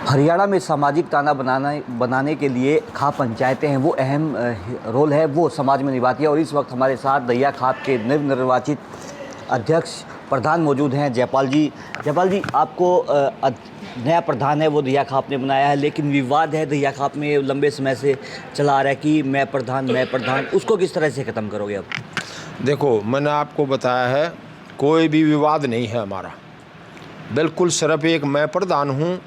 हरियाणा में सामाजिक ताना बनाने के लिए खाप पंचायतें हैं, वो अहम रोल है वो समाज में निभाती है। और इस वक्त हमारे साथ दहिया खाप के नवनिर्वाचित अध्यक्ष प्रधान मौजूद हैं, जयपाल जी। जयपाल जी, आपको नया प्रधान है वो दहिया खाप ने बनाया है, लेकिन विवाद है दहिया खाप में लंबे समय से चला आ रहा है कि मैं प्रधान, उसको किस तरह से ख़त्म करोगे अब? देखो, मैंने आपको बताया है कोई भी विवाद नहीं है हमारा, बिल्कुल सिर्फ एक मैं प्रधान हूँ।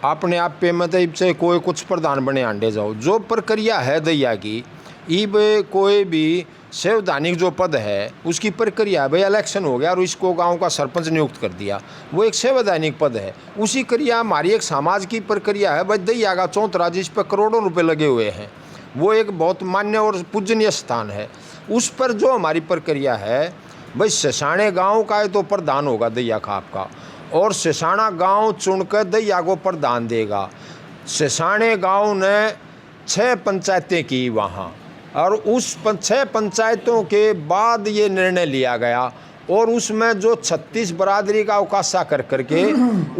अपने आप पे मतलब से कोई कुछ प्रधान बने आंडे जाओ, जो प्रक्रिया है दहिया की, इब कोई भी संवैधानिक जो पद है उसकी प्रक्रिया है। भाई इलेक्शन हो गया और इसको गांव का सरपंच नियुक्त कर दिया, वो एक संवैधानिक पद है। उसी क्रिया हमारी एक समाज की प्रक्रिया है। भाई दहिया का चौतरा जिस पर करोड़ों रुपए लगे हुए हैं, वो एक बहुत मान्य और पूजनीय स्थान है। उस पर जो हमारी प्रक्रिया है, भाई ससाणे गाँव का है तो प्रधान होगा दहिया खाप का, और ससाना गांव चुनकर दहिया को प्रधान देगा। ससाने गांव ने 6 पंचायतें की वहाँ, और उस 6 पंचायतों के बाद ये निर्णय लिया गया, और उसमें जो 36 बरादरी का अवकाशा कर करके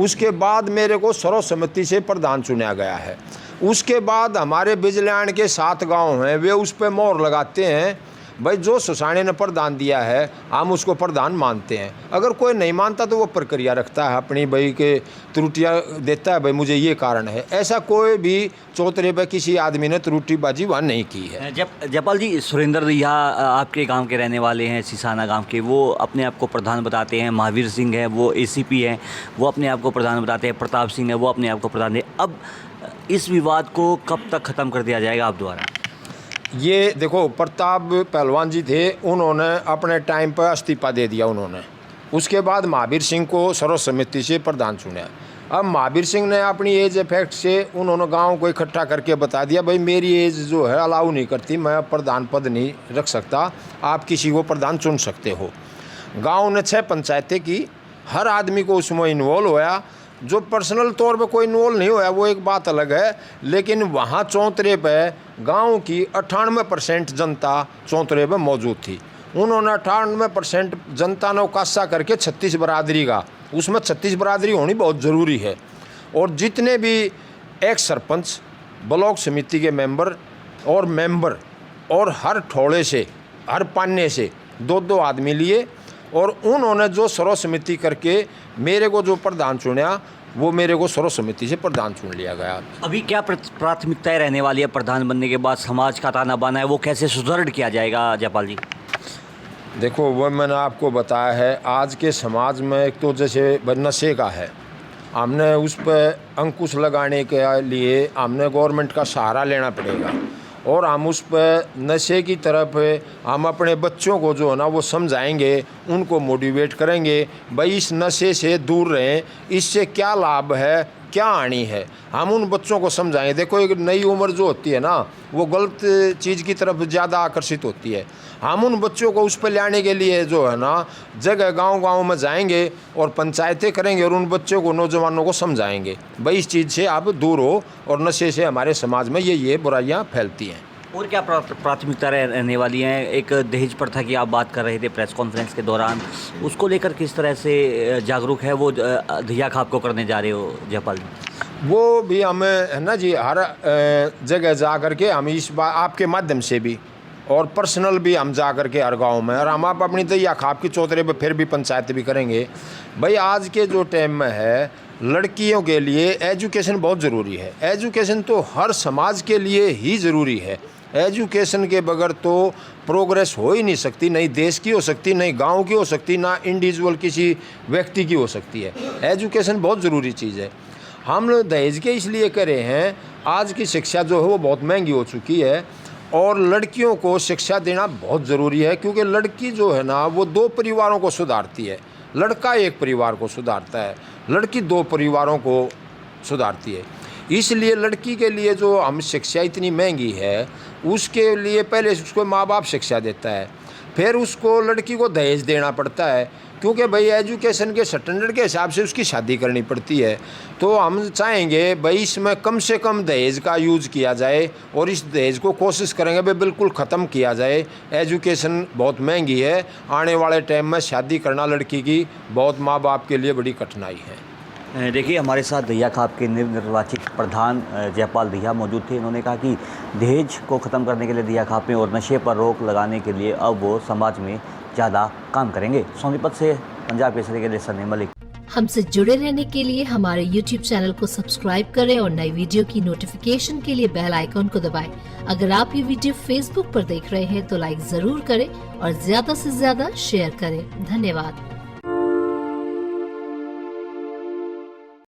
उसके बाद मेरे को सर्वसम्मति से प्रधान चुना गया है। उसके बाद हमारे बिजल्याण के 7 गाँव हैं, वे उस पर मोहर लगाते हैं। भाई जो ससाने ने प्रदान दिया है हम उसको प्रदान मानते हैं। अगर कोई नहीं मानता तो वो प्रक्रिया रखता है अपनी, भाई के त्रुटियाँ देता है, भाई मुझे ये कारण है। ऐसा कोई भी चौतरे पर किसी आदमी ने त्रुटिबाजी वहाँ नहीं की है। जयपाल जी, सुरेंद्र दहिया आपके गांव के रहने वाले हैं, सिसाना गांव के, वो अपने आप को प्रधान बताते हैं। महावीर सिंह है वो ACP हैं, वो अपने आप को प्रधान बताते हैं। प्रताप सिंह है वो अपने आप को प्रधान है। अब इस विवाद को कब तक ख़त्म कर दिया जाएगा आप द्वारा? ये देखो, प्रताप पहलवान जी थे, उन्होंने अपने टाइम पर इस्तीफा दे दिया उन्होंने। उसके बाद महावीर सिंह को सर्वसम्मति से प्रधान चुना। अब महावीर सिंह ने अपनी एज इफेक्ट से उन्होंने गांव को इकट्ठा करके बता दिया, भाई मेरी एज जो है अलाउ नहीं करती, मैं प्रधान पद नहीं रख सकता, आप किसी को प्रधान चुन सकते हो। गाँव ने 6 पंचायतें की, हर आदमी को उसमें इन्वॉल्व होया। जो पर्सनल तौर पे कोई इन्वॉल्व नहीं होया वो एक बात अलग है, लेकिन वहाँ चौतरे पे गांव की 98% जनता चौतरे पे मौजूद थी। उन्होंने 98% जनता ने उकासा करके 36 बरादरी का, उसमें 36 बरादरी होनी बहुत ज़रूरी है। और जितने भी एक सरपंच, ब्लॉक समिति के मेंबर और हर ठोड़े से, हर पान्ने से 2-2 आदमी लिए, और उन्होंने जो सर्वसम्मति करके मेरे को जो प्रधान चुना, वो मेरे को सर्वसम्मति से प्रधान चुन लिया गया। अभी क्या प्राथमिकताएं रहने वाली है प्रधान बनने के बाद? समाज का ताना बाना है वो कैसे सुदृढ़ किया जाएगा जयपाल जी? देखो, वो मैंने आपको बताया है, आज के समाज में एक तो जैसे नशे का है, हमने उस पर अंकुश लगाने के लिए हमने गवर्नमेंट का सहारा लेना पड़ेगा, और हम उस पर नशे की तरफ हम अपने बच्चों को जो है ना वो समझाएंगे, उनको मोटिवेट करेंगे, भाई इस नशे से दूर रहें, इससे क्या लाभ है, क्या हानि है, हम उन बच्चों को समझाएंगे। देखो, एक नई उम्र जो होती है ना, वो गलत चीज़ की तरफ ज़्यादा आकर्षित होती है। हम उन बच्चों को उस पर लाने के लिए जो है ना जगह गांव में जाएंगे और पंचायतें करेंगे, और उन बच्चों को, नौजवानों को समझाएंगे, भाई इस चीज़ से आप दूर हो, और नशे से हमारे समाज में ये बुराइयां फैलती हैं। और क्या प्राथमिकता रहने वाली हैं? एक दहेज प्रथा की आप बात कर रहे थे प्रेस कॉन्फ्रेंस के दौरान, उसको लेकर किस तरह से जागरूक है वो दहिया खाप को करने जा रहे हो जयपाल जी? वो भी हमें है ना जी, हर जगह जा कर के हम इस बात आपके माध्यम से भी और पर्सनल भी हम जा कर के हर गाँव में, और हम आप अपनी दहिया खाप की चौतरे पे फिर भी पंचायत भी करेंगे। भाई आज के जो टाइम में है, लड़कियों के लिए एजुकेशन बहुत ज़रूरी है। एजुकेशन तो हर समाज के लिए ही ज़रूरी है। एजुकेशन के बगैर तो प्रोग्रेस हो ही नहीं सकती, नहीं देश की हो सकती, नहीं गांव की हो सकती, ना इंडिविजुअल किसी व्यक्ति की हो सकती है। एजुकेशन बहुत ज़रूरी चीज़ है। हम दहेज के इसलिए करे हैं, आज की शिक्षा जो है वो बहुत महंगी हो चुकी है, और लड़कियों को शिक्षा देना बहुत ज़रूरी है, क्योंकि लड़की जो है ना वो 2 परिवारों को सुधारती है, लड़का 1 परिवार को सुधारता है, लड़की 2 परिवारों को सुधारती है। इसलिए लड़की के लिए जो हम शिक्षा इतनी महंगी है, उसके लिए पहले उसको माँ बाप शिक्षा देता है, फिर उसको लड़की को दहेज देना पड़ता है, क्योंकि भाई एजुकेशन के स्टैंडर्ड के हिसाब से उसकी शादी करनी पड़ती है। तो हम चाहेंगे भाई इसमें कम से कम दहेज का यूज़ किया जाए, और इस दहेज को कोशिश करेंगे भाई बिल्कुल ख़त्म किया जाए। एजुकेशन बहुत महंगी है, आने वाले टाइम में शादी करना लड़की की बहुत माँ बाप के लिए बड़ी कठिनाई है। देखिए, हमारे साथ दहिया खाप के नवनिर्वाचित प्रधान जयपाल दहिया मौजूद थे। इन्होंने कहा कि दहेज को ख़त्म करने के लिए दहिया खाप में और नशे पर रोक लगाने के लिए अब वो समाज में ज़्यादा काम करेंगे। सोनीपत से पंजाब केसरी के लिए सनी मलिक। हमसे जुड़े रहने के लिए हमारे YouTube चैनल को सब्सक्राइब करें और नई वीडियो की नोटिफिकेशन के लिए बेल आइकॉन को दबाएं। अगर आप ये वीडियो Facebook पर देख रहे हैं तो लाइक जरूर करें और ज्यादा से ज्यादा शेयर करें। धन्यवाद।